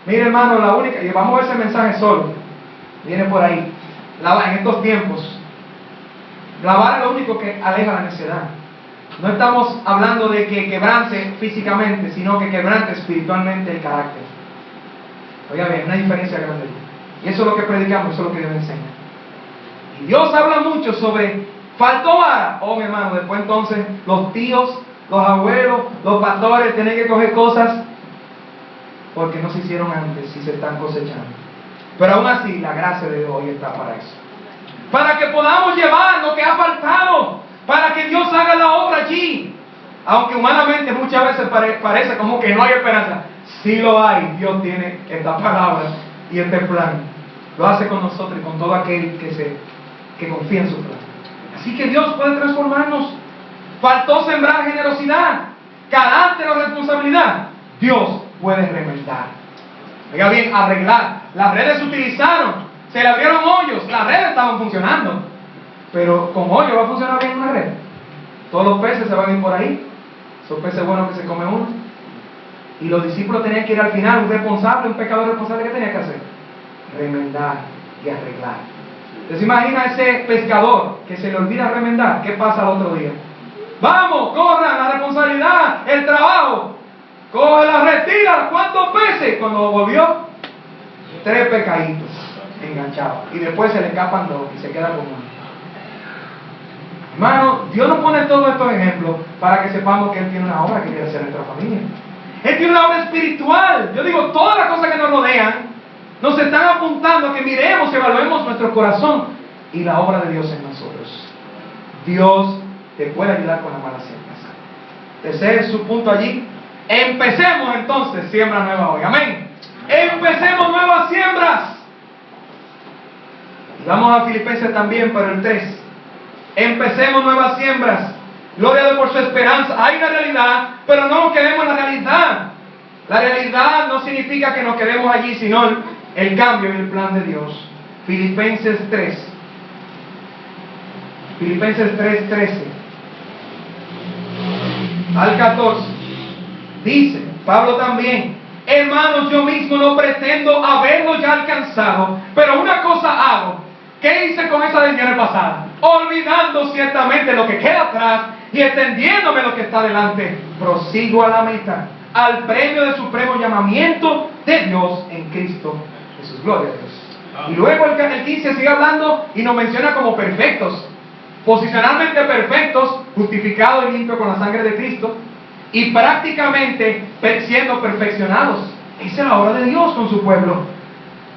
Mire, hermano, la única, y vamos a ver ese mensaje solo, viene por ahí. En estos tiempos, la vara es lo único que aleja la necedad. No estamos hablando de que quebrante físicamente, sino que quebrante espiritualmente el carácter. Oiga bien, una diferencia grande. Y eso es lo que predicamos, eso es lo que Dios enseña. Y Dios habla mucho sobre faltó vara. Oh, mi hermano, después entonces los tíos, los abuelos, los pastores tienen que coger cosas porque no se hicieron antes y se están cosechando. Pero aún así, la gracia de Dios hoy está para eso. Para que podamos llevar lo que ha faltado, para que Dios haga la obra allí. Aunque humanamente muchas veces parece como que no hay esperanza. Sí lo hay. Dios tiene esta palabra y este plan. Lo hace con nosotros y con todo aquel que confía en su plan. Así que Dios puede transformarnos. Faltó sembrar generosidad, carácter o responsabilidad. Dios puede remendar. Oiga bien, arreglar. Las redes se utilizaron, se le abrieron hoyos, las redes estaban funcionando. Pero con hoyo va a funcionar bien una red. Todos los peces se van a ir por ahí. Son peces buenos que se come uno. Y los discípulos tenían que ir al final, un responsable, un pecador responsable, ¿qué tenía que hacer? Remendar y arreglar. ¿Se imagina ese pescador que se le olvida remendar? ¿Qué pasa al otro día? Vamos, corran, la responsabilidad, el trabajo. Cógela, retira, ¿cuántos peces? Cuando volvió, 3 pescaditos enganchados. Y después se le escapan 2 y se queda con uno. Hermano, Dios nos pone todos estos ejemplos para que sepamos que Él tiene una obra que quiere hacer en nuestra familia. Él tiene una obra espiritual. Yo digo, todas las cosas que nos rodean nos están apuntando a que miremos, evaluemos nuestro corazón y la obra de Dios en nosotros. Dios te puede ayudar con las malas siembras. Ese es su punto allí. Empecemos entonces siembra nueva hoy. Amén. Empecemos nuevas siembras. Y vamos a Filipenses también para el 3. Empecemos nuevas siembras. Gloria a Dios por su esperanza. Hay una realidad, pero no nos quedemos en la realidad. La realidad no significa que nos quedemos allí, sino el cambio y el plan de Dios. Filipenses 3. Filipenses 3:13 al 14. Dice Pablo también: hermanos, yo mismo no pretendo haberlo ya alcanzado, pero una cosa hago. ¿Qué hice con esa decisión pasada? Olvidando ciertamente lo que queda atrás y extendiéndome lo que está delante, prosigo a la meta, al premio del supremo llamamiento de Dios en Cristo Jesús. Gloria a Dios. Y luego el 15 sigue hablando y nos menciona como perfectos, posicionalmente perfectos, justificados y limpios con la sangre de Cristo, y prácticamente siendo perfeccionados. Esa es la obra de Dios con su pueblo.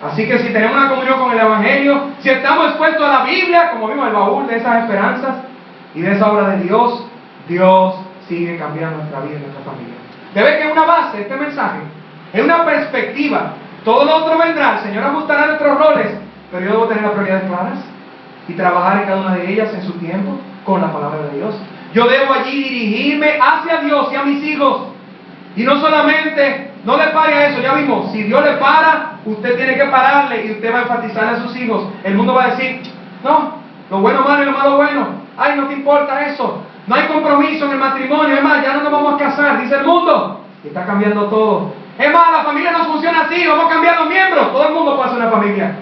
Así que si tenemos una comunión con el Evangelio, si estamos expuestos a la Biblia, como vimos el baúl de esas esperanzas y de esa obra de Dios, Dios sigue cambiando nuestra vida y nuestra familia. Debe que es una base este mensaje, es una perspectiva. Todo lo otro vendrá, el Señor ajustará nuestros roles, pero yo debo tener las prioridades claras y trabajar en cada una de ellas en su tiempo con la palabra de Dios. Yo debo allí dirigirme hacia Dios y a mis hijos. Y no solamente, no le pare a eso, ya vimos, si Dios le para, usted tiene que pararle y usted va a enfatizar a sus hijos. El mundo va a decir, no, lo bueno malo y lo malo bueno, ay, no te importa eso, no hay compromiso en el matrimonio, es más, ya no nos vamos a casar, dice el mundo, y está cambiando todo. Es más, la familia no funciona así, vamos a cambiar los miembros, todo el mundo puede hacer una familia.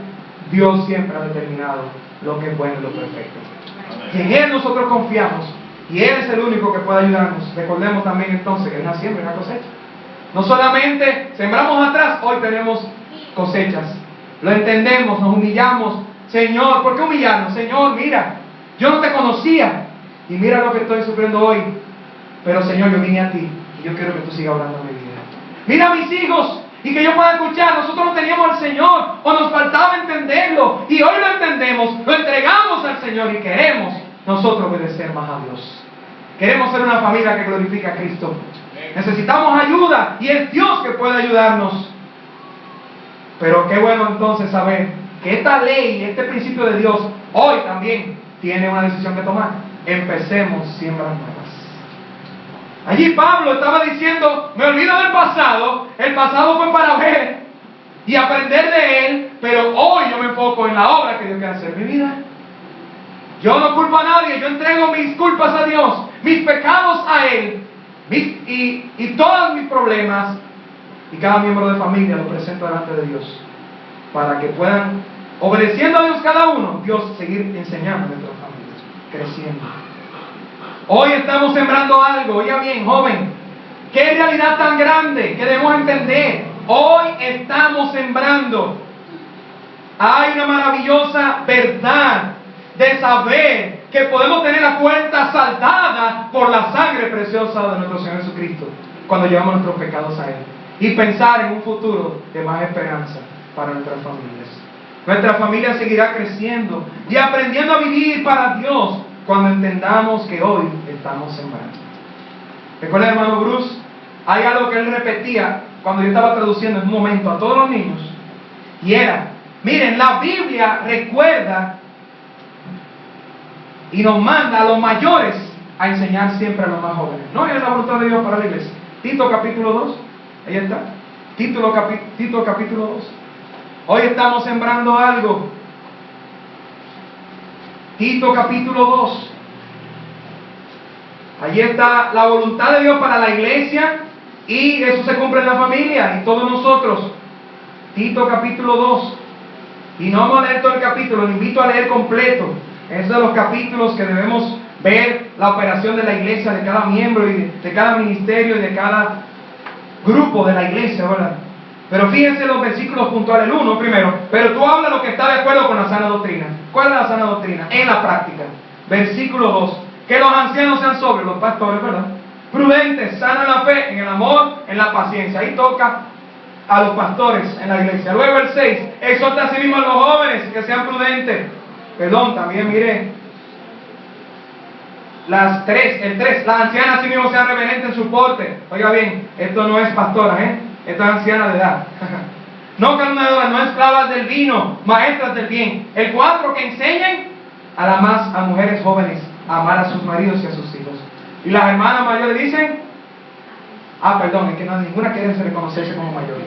Dios siempre ha determinado lo que es bueno y lo perfecto. Y en Él nosotros confiamos. Y Él es el único que puede ayudarnos. Recordemos también entonces que hay una siembra y una cosecha. No solamente sembramos atrás, hoy tenemos cosechas. Lo entendemos, nos humillamos. Señor, ¿por qué humillarnos? Señor, mira, yo no te conocía. Y mira lo que estoy sufriendo hoy. Pero Señor, yo vine a ti. Y yo quiero que tú sigas hablando en mi vida. Mira a mis hijos. Y que yo pueda escuchar. Nosotros no teníamos al Señor. O nos faltaba entenderlo. Y hoy lo entendemos. Lo entregamos al Señor. Y queremos nosotros obedecer más a Dios. Queremos ser una familia que glorifica a Cristo. Necesitamos ayuda y es Dios que puede ayudarnos. Pero qué bueno entonces saber que esta ley, este principio de Dios, hoy también tiene una decisión que tomar. Empecemos siembras nuevas. Allí Pablo estaba diciendo, me olvido del pasado, el pasado fue para ver y aprender de él, pero hoy yo me enfoco en la obra que Dios quiere hacer en mi vida. Yo no culpo a nadie, yo entrego mis culpas a Dios, mis pecados a Él, y todos mis problemas, y cada miembro de familia lo presento delante de Dios, para que puedan, obedeciendo a Dios cada uno, Dios seguir enseñando a nuestras familias, creciendo. Hoy estamos sembrando algo, oiga bien, joven, qué realidad tan grande que debemos entender. Hoy estamos sembrando. Hay una maravillosa verdad de saber que podemos tener la puerta saldada por la sangre preciosa de nuestro Señor Jesucristo cuando llevamos nuestros pecados a Él, y pensar en un futuro de más esperanza para nuestras familias. Nuestra familia seguirá creciendo y aprendiendo a vivir para Dios cuando entendamos que hoy estamos sembrando. Recuerda, hermano Bruce, hay algo que él repetía cuando yo estaba traduciendo en un momento a todos los niños, y era, miren, la Biblia recuerda y nos manda a los mayores a enseñar siempre a los más jóvenes. No es la voluntad de Dios para la iglesia. Tito capítulo 2, ahí está. Tito capítulo 2. Hoy estamos sembrando algo. Tito capítulo 2. Allí está la voluntad de Dios para la iglesia, y eso se cumple en la familia y todos nosotros. Tito capítulo 2. Y no vamos a leer todo el capítulo, lo invito a leer completo. Es de los capítulos que debemos ver la operación de la iglesia, de cada miembro y de cada ministerio y de cada grupo de la iglesia, ¿verdad? Pero fíjense los versículos puntuales. El 1 primero, pero tú hablas lo que está de acuerdo con la sana doctrina. ¿Cuál es la sana doctrina? En la práctica. Versículo 2, que los ancianos sean sobrios, los pastores, ¿verdad? Prudentes, sanos en la fe, en el amor, en la paciencia. Ahí toca a los pastores en la iglesia. Luego el 6, exhorta a sí mismo a los jóvenes que sean prudentes. Perdón, también mire el 3, las ancianas sí mismo sean reverentes en su porte. Oiga bien, esto no es pastora, esto es anciana de edad. No calumniadoras, no esclavas del vino, maestras del bien. El 4, que enseñen a mujeres jóvenes a amar a sus maridos y a sus hijos. Y las hermanas mayores dicen, perdón, es que no, ninguna quiere reconocerse como mayor.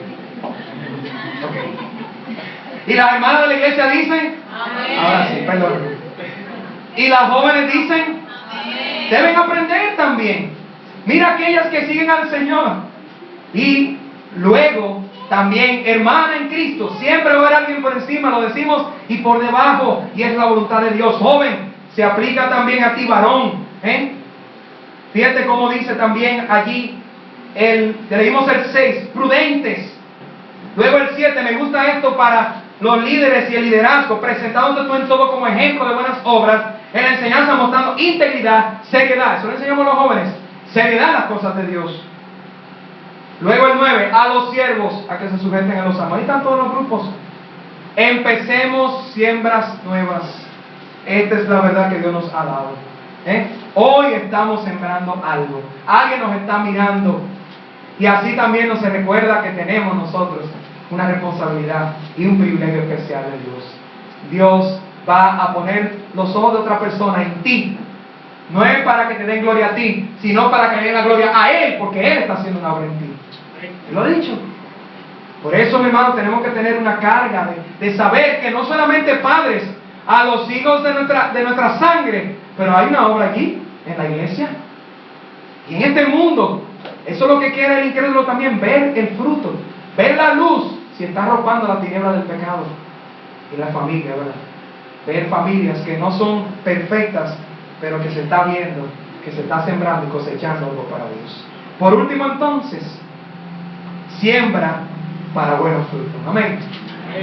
Okay. Y las hermanas de la iglesia dicen, amén. Ahora sí, perdón. Y las jóvenes dicen, amén. Deben aprender también. Mira aquellas que siguen al Señor. Y luego también, hermana en Cristo, siempre va a haber alguien por encima, lo decimos, y por debajo, y es la voluntad de Dios. Joven, se aplica también a ti, varón. Fíjate cómo dice también allí, leímos el 6, prudentes. Luego el 7, me gusta esto para los líderes y el liderazgo, presentándote tú en todo como ejemplo de buenas obras, en la enseñanza mostrando integridad, seriedad. Eso le enseñamos a los jóvenes, seriedad en las cosas de Dios. Luego el 9, a los siervos, a que se sujeten a los amos. Ahí están todos los grupos. Empecemos siembras nuevas. Esta es la verdad que Dios nos ha dado. Hoy estamos sembrando algo. Alguien nos está mirando. Y así también nos se recuerda que tenemos nosotros una responsabilidad y un privilegio especial de Dios. Dios va a poner los ojos de otra persona en ti. No es para que te den gloria a ti, sino para que le den la gloria a Él, porque Él está haciendo una obra en ti. Él lo ha dicho. Por eso, mi hermano, tenemos que tener una carga de saber que no solamente padres a los hijos de nuestra sangre, pero hay una obra allí, en la iglesia. Y en este mundo, eso es lo que quiere el incrédulo también, ver el fruto, ver la luz, si está arropando la tiniebla del pecado. Y la familia, ¿verdad? Ver familias que no son perfectas, pero que se está viendo, que se está sembrando y cosechando algo para Dios. Por último, entonces, siembra para buenos frutos. Amén.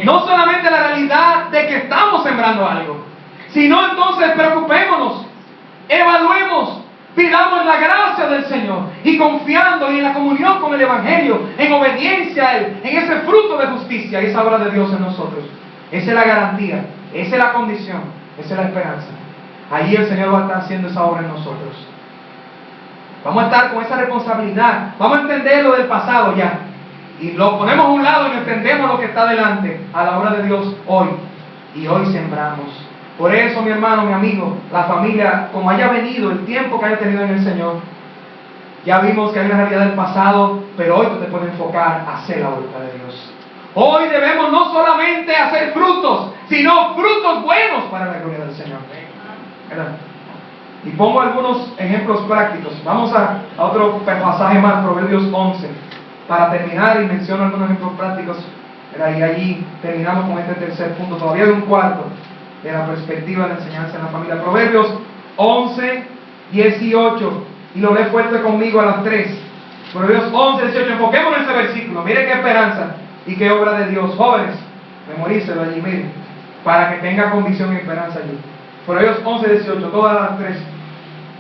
No solamente la realidad de que estamos sembrando algo, sino entonces preocupémonos, evaluemos, pidamos la gracia del Señor y confiando y en la comunión con el Evangelio, en obediencia a Él, en ese fruto de justicia y esa obra de Dios en nosotros. Esa es la garantía, esa es la condición, esa es la esperanza. Allí el Señor va a estar haciendo esa obra en nosotros. Vamos a estar con esa responsabilidad, vamos a entender lo del pasado ya. Y lo ponemos a un lado y entendemos lo que está delante a la obra de Dios hoy. Y hoy sembramos. Por eso, mi hermano, mi amigo, la familia, como haya venido, el tiempo que haya tenido en el Señor, ya vimos que hay una realidad del pasado, pero hoy tú te puedes enfocar a hacer la voluntad de Dios. Hoy debemos no solamente hacer frutos, sino frutos buenos para la gloria del Señor. ¿Verdad? Y pongo algunos ejemplos prácticos. Vamos a otro pasaje más, Proverbios 11. Para terminar, y menciono algunos ejemplos prácticos, y allí terminamos con este tercer punto. Todavía hay un cuarto de la perspectiva de la enseñanza en la familia. Proverbios 11, 18. Y lo lee fuerte conmigo a las 3. Proverbios 11, 18. Enfoquémonos en ese versículo. Miren qué esperanza y qué obra de Dios. Jóvenes, memorícelo allí, miren, para que tenga convicción y esperanza allí. Proverbios 11, 18. Todas las 3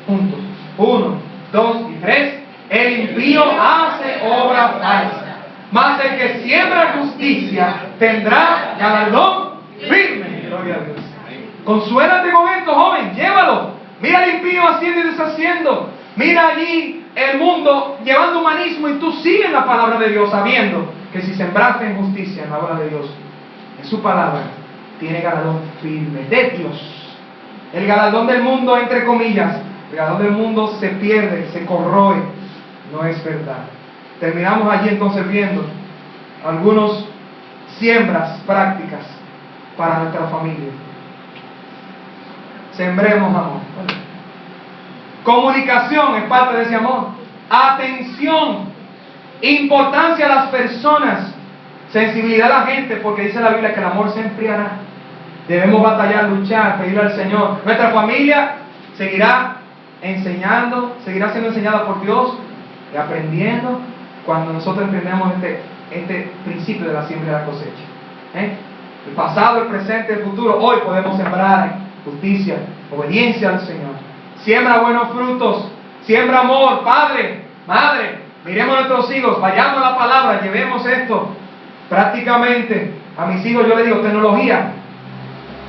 juntos. 1, 2 y 3. El impío hace obra falsa, mas el que siembra justicia tendrá galardón firme. Gloria a Dios. Consuélate con esto, joven, llévalo. Mira al impío haciendo y deshaciendo. Mira allí el mundo llevando humanismo y tú sigues la palabra de Dios sabiendo que si sembraste en justicia en la obra de Dios, en su palabra, tiene galardón firme de Dios. El galardón del mundo, entre comillas, el galardón del mundo se pierde, se corroe. No es verdad. Terminamos allí entonces viendo algunas siembras prácticas para nuestra familia. Sembremos amor. Comunicación es parte de ese amor. Atención, importancia a las personas, sensibilidad a la gente, porque dice la Biblia que el amor se enfriará. Debemos batallar, luchar, pedirle al Señor. Nuestra familia seguirá enseñando, seguirá siendo enseñada por Dios y aprendiendo cuando nosotros emprendemos este principio de la siembra y la cosecha. El pasado, el presente, el futuro. Hoy podemos sembrar justicia, obediencia al Señor. Siembra buenos frutos, siembra amor. Padre, madre, miremos a nuestros hijos, vayamos a la palabra, llevemos esto prácticamente. A mis hijos yo les digo, tecnología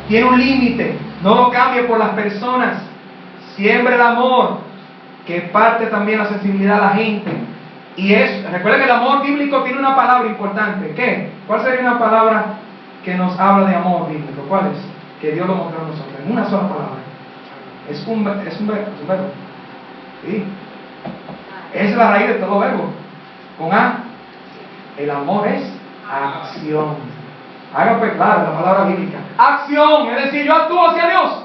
tiene un límite, no lo cambie por las personas. Siembra el amor, que parte también la sensibilidad a la gente. Y recuerden que el amor bíblico tiene una palabra importante. ¿Qué? ¿Cuál sería una palabra que nos habla de amor bíblico? ¿Cuál es? Que Dios lo mostró a nosotros. En una sola palabra. Es un verbo. ¿Sí? Es la raíz de todo verbo. Con A. El amor es acción. Haga pues claro la palabra bíblica. Acción, es decir, yo actúo hacia Dios.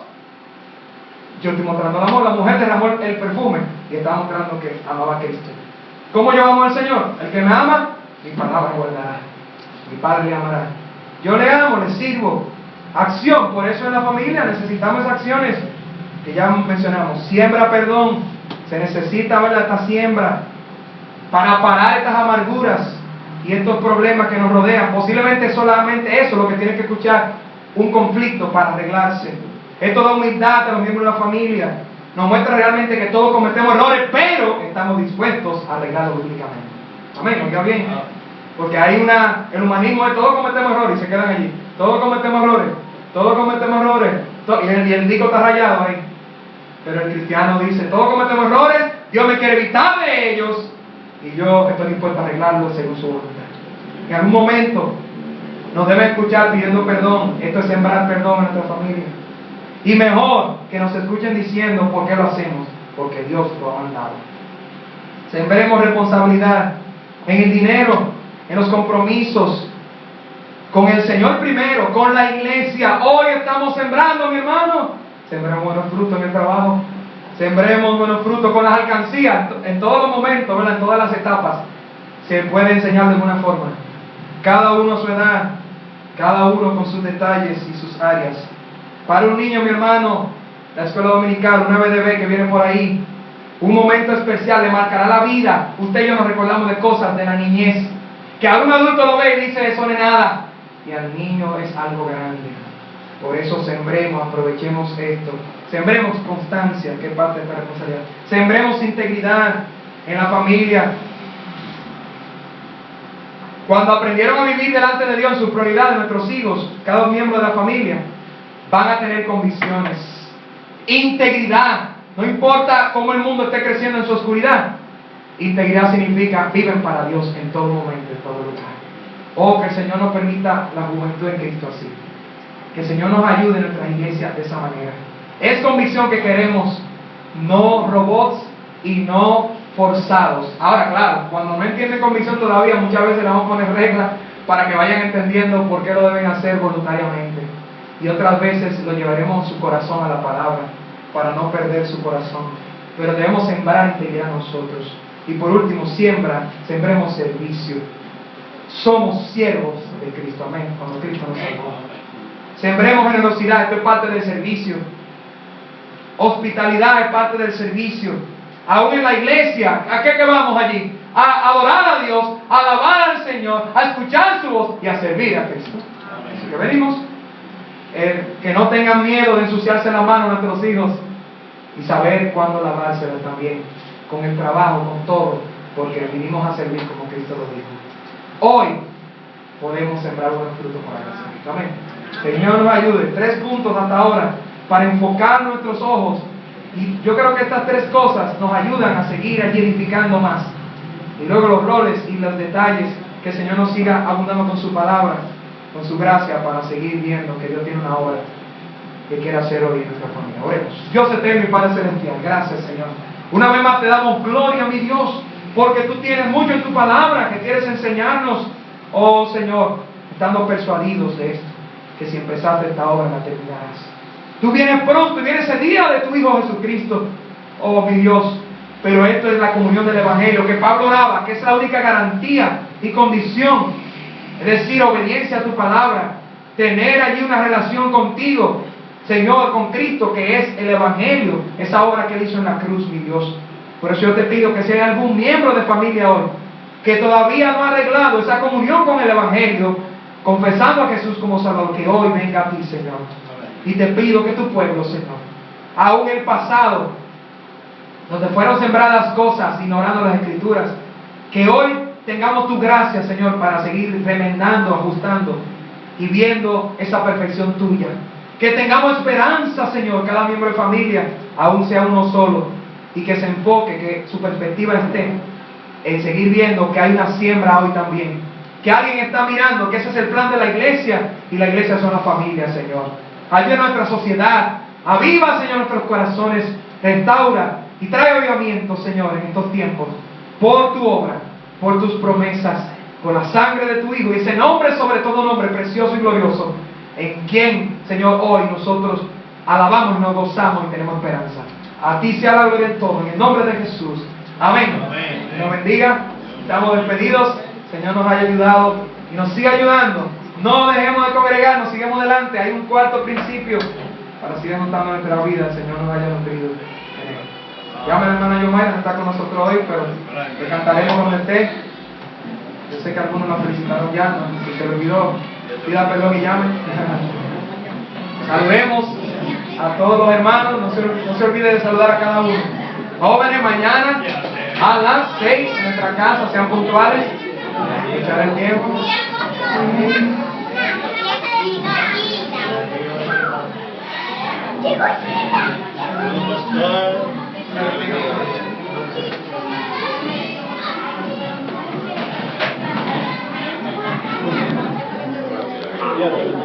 Yo estoy mostrando el amor. La mujer derramó el perfume y estaba mostrando que amaba a Cristo. ¿Cómo yo amo al Señor? El que me ama, mi palabra guardará. Mi Padre le amará. Yo le amo, le sirvo. Acción, por eso en la familia necesitamos esas acciones que ya mencionamos. Siembra perdón. Se necesita ver esta siembra para parar estas amarguras. y estos problemas que nos rodean. Posiblemente solamente eso es lo que tiene que escuchar, un conflicto para arreglarse. Esto da humildad a los miembros de la familia. Nos muestra realmente que todos cometemos errores, pero estamos dispuestos a arreglarlo bíblicamente. Amén, ¿oiga bien? Porque hay el humanismo de todos cometemos errores y se quedan allí. Todos cometemos errores, todos cometemos errores. Y el disco está rayado ahí. Pero el cristiano dice, todos cometemos errores, Dios me quiere evitar de ellos y yo estoy dispuesto a arreglarlo según su voluntad. En algún momento nos debe escuchar pidiendo perdón. Esto es sembrar perdón en nuestra familia. Y mejor que nos escuchen diciendo por qué lo hacemos, porque Dios lo ha mandado. Sembremos responsabilidad en el dinero, en los compromisos, con el Señor primero, con la iglesia. Hoy estamos sembrando, mi hermano. Sembremos buenos frutos en el trabajo. Sembremos buenos frutos con las alcancías, en todos los momentos, ¿verdad? En todas las etapas. Se puede enseñar de alguna forma. Cada uno a su edad, cada uno con sus detalles y sus áreas. Para un niño, mi hermano, la escuela dominical, una BDB que viene por ahí, un momento especial le marcará la vida. Usted y yo nos recordamos de cosas de la niñez, que a un adulto lo ve y dice, eso no es nada, y al niño es algo grande. Por eso sembremos, aprovechemos esto. Sembremos constancia, que es parte de esta responsabilidad. Sembremos integridad en la familia. Cuando aprendieron a vivir delante de Dios en sus prioridades, nuestros hijos, cada miembro de la familia, van a tener convicciones. Integridad. No importa cómo el mundo esté creciendo en su oscuridad. Integridad significa viven para Dios en todo momento, en todo lugar. Oh, que el Señor nos permita la juventud en Cristo así. Que el Señor nos ayude en nuestra iglesia de esa manera. Es convicción que queremos, no robots y no forzados. Ahora, claro, cuando no entienden convicción todavía, muchas veces le vamos a poner reglas para que vayan entendiendo por qué lo deben hacer voluntariamente. Y otras veces lo llevaremos su corazón a la palabra para no perder su corazón. Pero debemos sembrar integridad nosotros. Y por último, sembremos servicio. Somos siervos de Cristo, amén, cuando Cristo nos salvó. Sembremos generosidad, esto es parte del servicio. Hospitalidad es parte del servicio. Aún en la iglesia, ¿a qué que vamos allí? A adorar a Dios, a alabar al Señor, a escuchar su voz y a servir a Cristo. Así que venimos. Que no tengan miedo de ensuciarse la mano a nuestros hijos y saber cuándo lavárselas también, con el trabajo, con todo, porque vinimos a servir como Cristo lo dijo. Hoy podemos sembrar buenos frutos para la Cristo. Amén. Señor nos ayude. 3 puntos hasta ahora para enfocar nuestros ojos, y yo creo que estas 3 cosas nos ayudan a seguir allí edificando más, y luego los roles y los detalles, que el Señor nos siga abundando con su palabra, con su gracia, para seguir viendo que Dios tiene una obra que quiere hacer hoy en nuestra familia. Oremos. Dios eterno y Padre celestial, gracias, Señor. Una vez más te damos gloria, mi Dios, porque tú tienes mucho en tu palabra que quieres enseñarnos. Oh Señor, estando persuadidos de esto, que si empezaste esta obra la terminarás. Tú vienes pronto y viene ese día de tu Hijo Jesucristo. Oh mi Dios, pero esto es la comunión del Evangelio que Pablo oraba, que es la única garantía y condición. Es decir, obediencia a tu palabra, tener allí una relación contigo, Señor, con Cristo, que es el Evangelio, esa obra que Él hizo en la cruz, mi Dios. Por eso yo te pido que si hay algún miembro de familia hoy que todavía no ha arreglado esa comunión con el Evangelio, confesando a Jesús como Salvador, que hoy venga a ti, Señor. Y te pido que tu pueblo, Señor, aún el pasado, donde fueron sembradas cosas ignorando las Escrituras, que hoy tengamos tu gracia, Señor, para seguir remendando, ajustando y viendo esa perfección tuya. Que tengamos esperanza, Señor, cada miembro de familia, aún sea uno solo, y que se enfoque, que su perspectiva esté en seguir viendo que hay una siembra hoy también, que alguien está mirando que ese es el plan de la iglesia, y la iglesia son las familias, Señor. Ayuda a nuestra sociedad, aviva, Señor, nuestros corazones, restaura y trae avivamiento, Señor, en estos tiempos, por tu obra, por tus promesas, por la sangre de tu Hijo, y ese nombre sobre todo nombre precioso y glorioso, en quien, Señor, hoy nosotros alabamos, nos gozamos y tenemos esperanza. A ti sea la gloria en todo, en el nombre de Jesús. Amén. Amén. Dios bendiga. Estamos despedidos. El Señor nos haya ayudado y nos siga ayudando. No dejemos de congregarnos, sigamos adelante. Hay un cuarto principio para seguir notando nuestra vida. El Señor nos haya nutrido. Llama a la hermana Yomaira, no está con nosotros hoy, pero le cantaremos cuando esté. Yo sé que algunos la felicitaron ya, ¿no? Si se le olvidó, pida perdón y llame. Saludemos a todos los hermanos, no se olvide de saludar a cada uno. Jóvenes, mañana a las 6 en nuestra casa, sean puntuales. Echar el tiempo. Yeah.